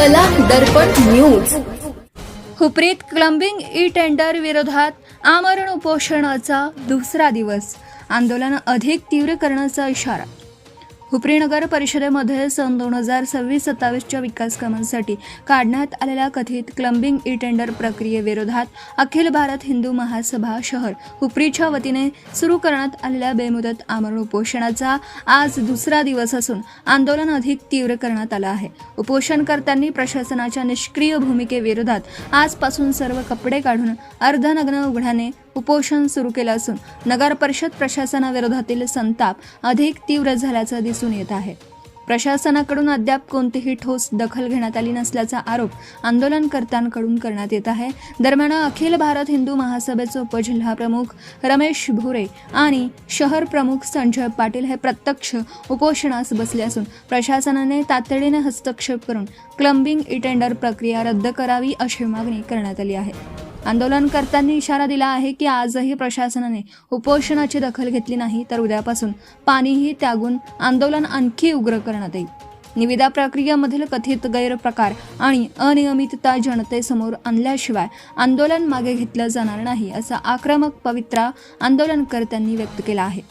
कला दर्पण news. हुपरीत क्लंबिंग e tender विरोधात आमरण उपोषणाचा दुसरा दिवस, आंदोलन अधिक तीव्र करण्याचा इशारा. हुपरी नगर परिषदेमध्ये सन 2026-27च्या विकास कामांसाठी काढण्यात आलेल्या कथित क्लंबिंग ई टेंडर प्रक्रियेविरोधात अखिल भारत हिंदू महासभा शहर हुपरीच्या वतीने सुरू करण्यात आलेल्या बेमुदत आमरण उपोषणाचा आज दुसरा दिवस असून आंदोलन अधिक तीव्र करण्यात आलं आहे. उपोषणकर्त्यांनी प्रशासनाच्या निष्क्रिय भूमिकेविरोधात आजपासून सर्व कपडे काढून अर्धनग्न उघड्याने उपोषण सुरू केलं असून नगर परिषद प्रशासनाविरोधातील संताप अधिक तीव्र झाल्याचं दिसून येत आहे. प्रशासनाकडून अद्याप कोणतीही ठोस दखल घेण्यात आली नसल्याचा आरोप आंदोलनकर्त्यांकडून करण्यात येत आहे. दरम्यान अखिल भारत हिंदू महासभेचे उपजिल्हा प्रमुख रमेश भुरे आणि शहर प्रमुख संजय पाटील हे प्रत्यक्ष उपोषणास बसले असून प्रशासनाने तातडीने हस्तक्षेप करून क्लंबिंग ई टेंडर प्रक्रिया रद्द करावी अशी मागणी करण्यात आली आहे. आंदोलनकर्त्यांनी इशारा दिला आहे की आजही प्रशासनाने उपोषणाची दखल घेतली नाही तर उद्यापासून पाणीही त्यागून आंदोलन आणखी उग्र करण्यात येईल. निविदा प्रक्रियेमधील कथित गैरप्रकार आणि अनियमितता जनतेसमोर आणल्याशिवाय आंदोलन मागे घेतलं जाणार नाही असा आक्रमक पवित्रा आंदोलनकर्त्यांनी व्यक्त केला आहे.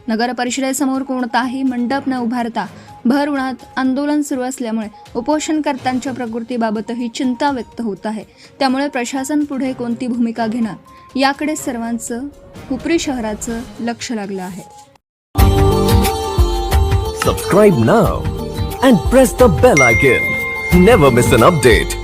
नगर परिषदेसमोर कोणताही मंडप न उभारता भर उन्हात आंदोलन सुरू असल्यामुळे उपोषणकर्त्यांच्या प्रकृतीबाबतही चिंता व्यक्त होत आहे. त्यामुळे प्रशासन पुढे कोणती भूमिका घेणार याकडे सर्वांचं हुपरी शहराचं लक्ष लागलं आहे. Subscribe now and press the bell icon. Never miss an update.